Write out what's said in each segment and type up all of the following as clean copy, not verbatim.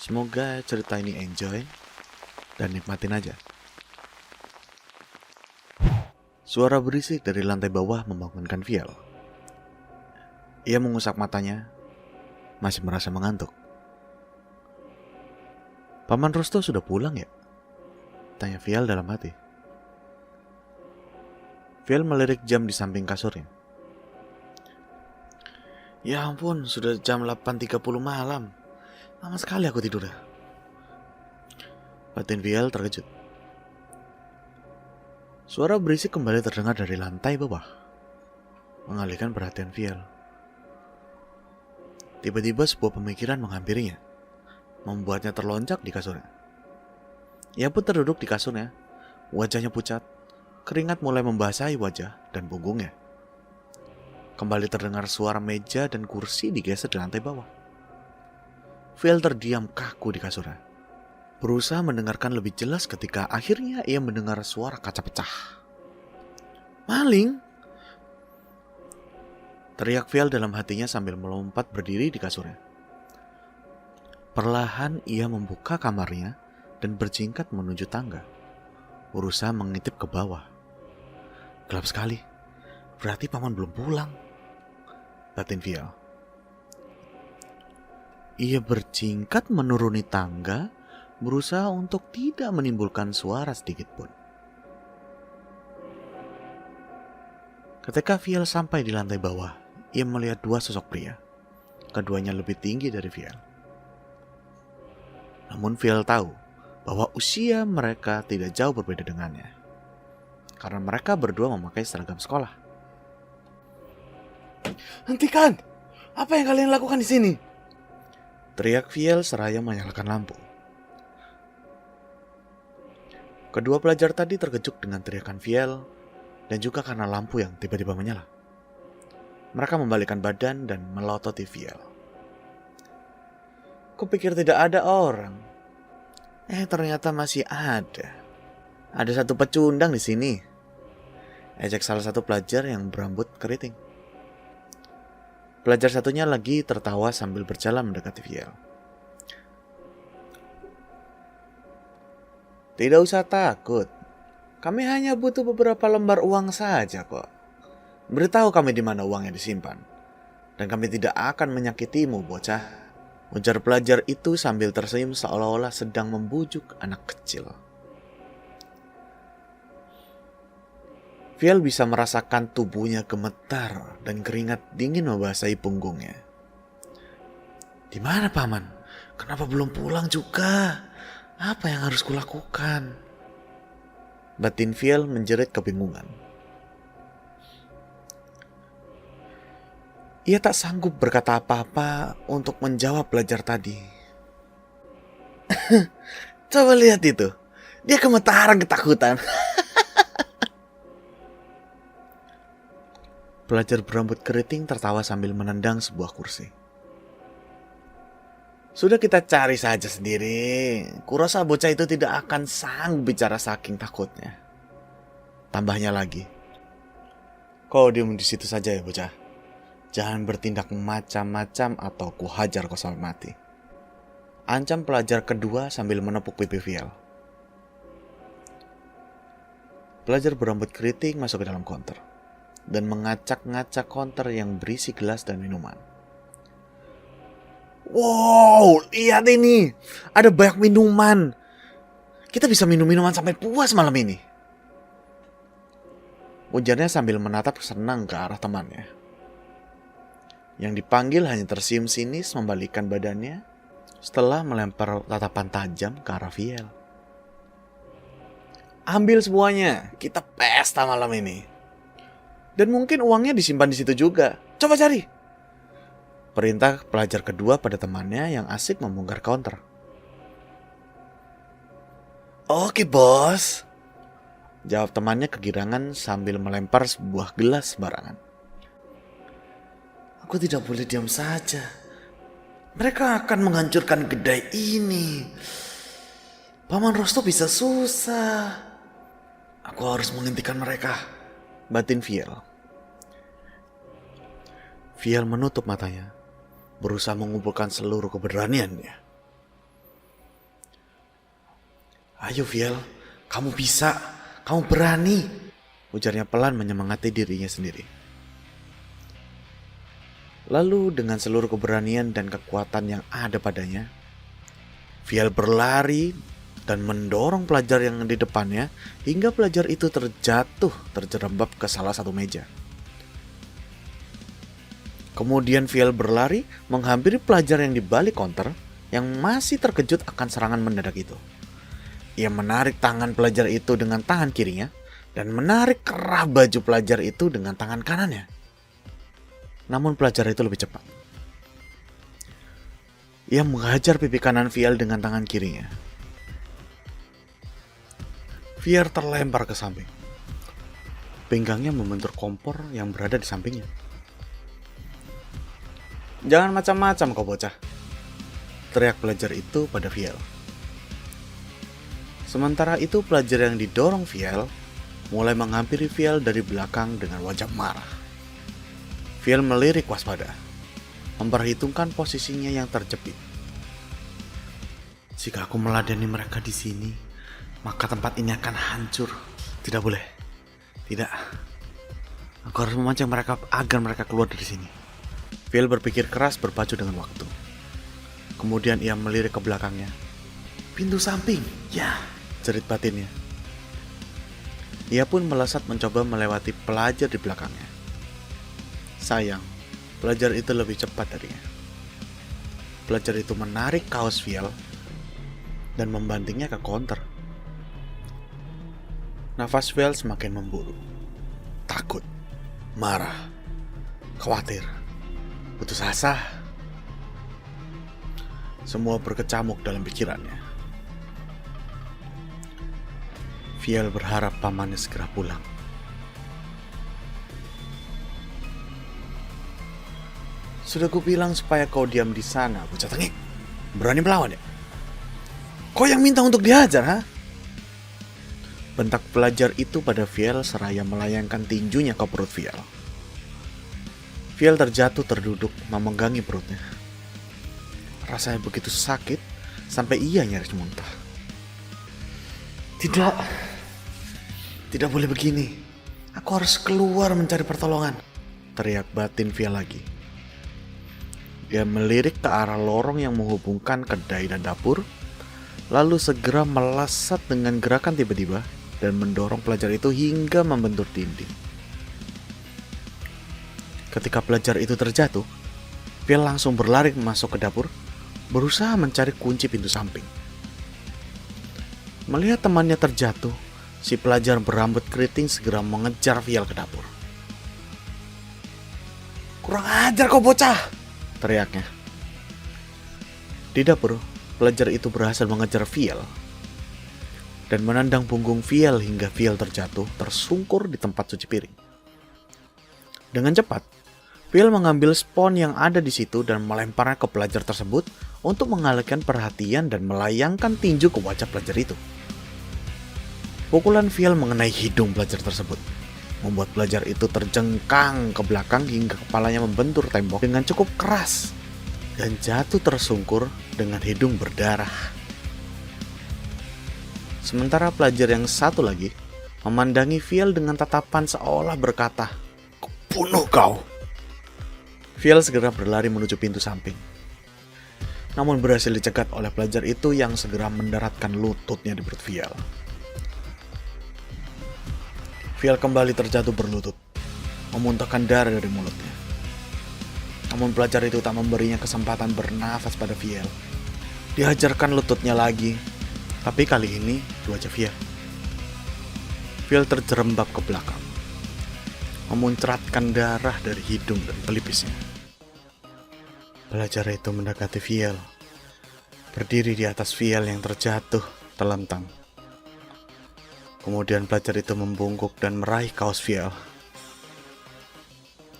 Semoga cerita ini enjoy dan nikmatin aja. Suara berisik dari lantai bawah membangunkan Viel. Ia mengusap matanya, masih merasa mengantuk. Paman Rosto sudah pulang ya? Tanya Viel dalam hati. Viel melirik jam di samping kasurnya. Ya ampun, sudah jam 8.30 malam. Lama sekali aku tidur ya. Batin Viel terkejut. Suara berisik kembali terdengar dari lantai bawah, mengalihkan perhatian Viel. Tiba-tiba sebuah pemikiran menghampirinya, membuatnya terlonjak di kasurnya. Ia pun terduduk di kasurnya, wajahnya pucat, keringat mulai membasahi wajah dan punggungnya. Kembali terdengar suara meja dan kursi digeser di lantai bawah. Viel terdiam kaku di kasurnya, berusaha mendengarkan lebih jelas ketika akhirnya ia mendengar suara kaca pecah. Maling! Teriak Viel dalam hatinya sambil melompat berdiri di kasurnya. Perlahan ia membuka kamarnya dan berjingkat menuju tangga, berusaha mengintip ke bawah. Gelap sekali, berarti paman belum pulang, batin Viel. Ia berjingkat menuruni tangga, berusaha untuk tidak menimbulkan suara sedikit pun. Ketika Viel sampai di lantai bawah, ia melihat dua sosok pria. Keduanya lebih tinggi dari Viel. Namun Viel tahu bahwa usia mereka tidak jauh berbeda dengannya, karena mereka berdua memakai seragam sekolah. Hentikan! Apa yang kalian lakukan di sini? Teriak Viel seraya menyalakan lampu. Kedua pelajar tadi terkejut dengan teriakan Viel dan juga karena lampu yang tiba-tiba menyala. Mereka membalikkan badan dan melototi Viel. Kupikir tidak ada orang. Ternyata masih ada. Ada satu pecundang di sini. Ejek salah satu pelajar yang berambut keriting. Pelajar satunya lagi tertawa sambil berjalan mendekati Viel. Tidak usah takut. Kami hanya butuh beberapa lembar uang saja kok. Beritahu kami di mana uangnya disimpan. Dan kami tidak akan menyakitimu, bocah. Ujar pelajar itu sambil tersenyum seolah-olah sedang membujuk anak kecil. Viel bisa merasakan tubuhnya gemetar dan keringat dingin membasahi punggungnya. Di mana paman? Kenapa belum pulang juga? Apa yang harus kulakukan? Batin Viel menjerit kebingungan. Ia tak sanggup berkata apa-apa untuk menjawab pelajar tadi. Coba lihat itu. Dia gemetaran ketakutan. Pelajar berambut keriting tertawa sambil menendang sebuah kursi. Sudah kita cari saja sendiri. Kurasa bocah itu tidak akan sanggup bicara saking takutnya. Tambahnya lagi. Kau diam di situ saja ya bocah. Jangan bertindak macam-macam atau ku hajar kau sampai mati. Ancam pelajar kedua sambil menepuk pipi Viel. Pelajar berambut keriting masuk ke dalam konter dan mengacak-ngacak konter yang berisi gelas dan minuman. Wow, lihat ini. Ada banyak minuman. Kita bisa minum minuman sampai puas malam ini. Ujarnya sambil menatap senang ke arah temannya. Yang dipanggil hanya tersenyum sinis membalikkan badannya setelah melempar tatapan tajam ke arah Viel. Ambil semuanya, kita pesta malam ini. Dan mungkin uangnya disimpan di situ juga. Coba cari. Perintah pelajar kedua pada temannya yang asik membongkar counter. Oke bos, jawab temannya kegirangan sambil melempar sebuah gelas sembarangan. Aku tidak boleh diam saja. Mereka akan menghancurkan kedai ini. Paman Rosto bisa susah. Aku harus menghentikan mereka, batin Viel. Viel menutup matanya, berusaha mengumpulkan seluruh keberaniannya. Ayo Viel, kamu bisa, kamu berani, ujarnya pelan menyemangati dirinya sendiri. Lalu dengan seluruh keberanian dan kekuatan yang ada padanya, Viel berlari dan mendorong pelajar yang di depannya hingga pelajar itu terjerembab ke salah satu meja. Kemudian Viel berlari menghampiri pelajar yang di balik counter yang masih terkejut akan serangan mendadak itu. Ia menarik tangan pelajar itu dengan tangan kirinya dan menarik kerah baju pelajar itu dengan tangan kanannya. Namun pelajar itu lebih cepat. Ia menghajar pipi kanan Viel dengan tangan kirinya. Viel terlempar ke samping. Pinggangnya membentur kompor yang berada di sampingnya. Jangan macam-macam kau bocah, teriak pelajar itu pada Viel. Sementara itu pelajar yang didorong Viel mulai menghampiri Viel dari belakang dengan wajah marah. Viel melirik waspada, memperhitungkan posisinya yang terjepit. Jika aku meladeni mereka di sini, maka tempat ini akan hancur. Tidak boleh. Tidak. Aku harus memancing mereka agar mereka keluar dari sini. Viel berpikir keras berpacu dengan waktu. Kemudian ia melirik ke belakangnya. Pintu samping, ya, jerit batinnya. Ia pun melesat mencoba melewati pelajar di belakangnya. Sayang, pelajar itu lebih cepat darinya. Pelajar itu menarik kaos Viel dan membantingnya ke counter. Nafas Viel semakin memburu. Takut, marah, khawatir, putus asa. Semua berkecamuk dalam pikirannya. Viel berharap pamannya segera pulang. Sudah kubilang supaya kau diam di sana, bocah tengik. Berani melawan ya? Kau yang minta untuk dihajar, ha? Bentak pelajar itu pada Viel seraya melayangkan tinjunya ke perut Viel. Viel terjatuh terduduk memegangi perutnya. Rasanya begitu sakit sampai ia nyaris muntah. Tidak boleh begini. Aku harus keluar mencari pertolongan, teriak batin Viel lagi. Dia melirik ke arah lorong yang menghubungkan kedai dan dapur, lalu segera melesat dengan gerakan tiba-tiba dan mendorong pelajar itu hingga membentur dinding. Ketika pelajar itu terjatuh, Viel langsung berlari masuk ke dapur, berusaha mencari kunci pintu samping. Melihat temannya terjatuh, si pelajar berambut keriting segera mengejar Viel ke dapur. Kurang ajar kau bocah, teriaknya. Di dapur, pelajar itu berhasil mengejar Viel dan menendang punggung Viel hingga Viel terjatuh tersungkur di tempat cuci piring. Dengan cepat, Viel mengambil spons yang ada di situ dan melemparnya ke pelajar tersebut untuk mengalihkan perhatian dan melayangkan tinju ke wajah pelajar itu. Pukulan Viel mengenai hidung pelajar tersebut, membuat pelajar itu terjengkang ke belakang hingga kepalanya membentur tembok dengan cukup keras dan jatuh tersungkur dengan hidung berdarah. Sementara pelajar yang satu lagi memandangi Viel dengan tatapan seolah berkata, "Kubunuh kau." Viel segera berlari menuju pintu samping, namun berhasil dicegat oleh pelajar itu yang segera mendaratkan lututnya di perut Viel. Viel kembali terjatuh berlutut, memuntahkan darah dari mulutnya. Namun pelajar itu tak memberinya kesempatan bernafas pada Viel. Dihajarkan lututnya lagi, tapi kali ini di wajah Viel. Viel terjerembab ke belakang, memuncratkan darah dari hidung dan pelipisnya. Pelajar itu mendekati Viel, berdiri di atas Viel yang terjatuh telentang. Kemudian pelajar itu membungkuk dan meraih kaos Viel.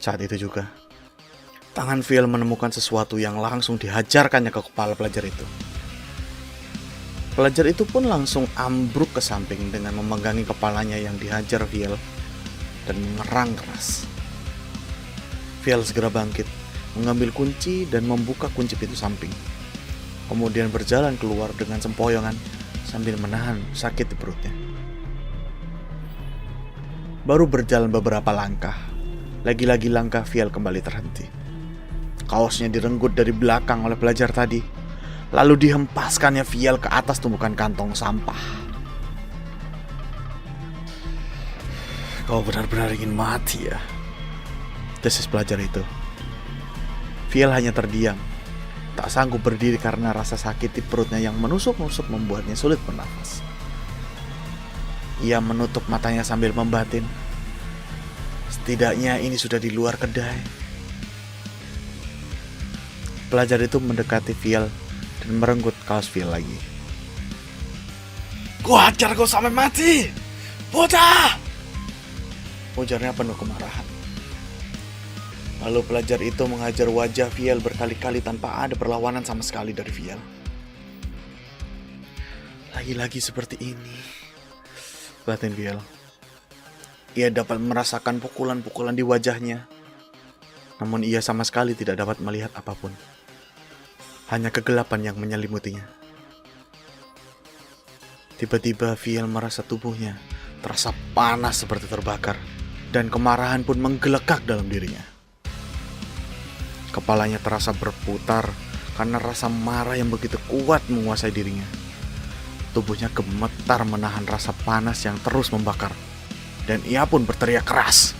Saat itu juga, tangan Viel menemukan sesuatu yang langsung dihajarkannya ke kepala pelajar itu. Pelajar itu pun langsung ambruk ke samping dengan memegangi kepalanya yang dihajar Viel dan mengerang keras. Viel segera bangkit, mengambil kunci dan membuka kunci pintu samping. Kemudian berjalan keluar dengan sempoyongan sambil menahan sakit di perutnya. Baru berjalan beberapa langkah, lagi-lagi langkah Viel kembali terhenti. Kaosnya direnggut dari belakang oleh pelajar tadi, lalu dihempaskannya Viel ke atas tumpukan kantong sampah. Kau benar-benar ingin mati ya, desis pelajar itu. Viel hanya terdiam, tak sanggup berdiri karena rasa sakit di perutnya yang menusuk-nusuk membuatnya sulit bernafas. Ia menutup matanya sambil membatin, setidaknya ini sudah di luar kedai. Pelajar itu mendekati Viel dan merenggut kaos Viel lagi. "Ku hajar kau sampai mati, bocah!" ujarnya penuh kemarahan. Lalu pelajar itu menghajar wajah Viel berkali-kali tanpa ada perlawanan sama sekali dari Viel. Lagi-lagi seperti ini, batin Viel. Ia dapat merasakan pukulan-pukulan di wajahnya, namun ia sama sekali tidak dapat melihat apapun. Hanya kegelapan yang menyelimutinya. Tiba-tiba Viel merasa tubuhnya terasa panas seperti terbakar, dan kemarahan pun menggelegak dalam dirinya. Kepalanya terasa berputar karena rasa marah yang begitu kuat menguasai dirinya. Tubuhnya gemetar menahan rasa panas yang terus membakar, dan ia pun berteriak keras.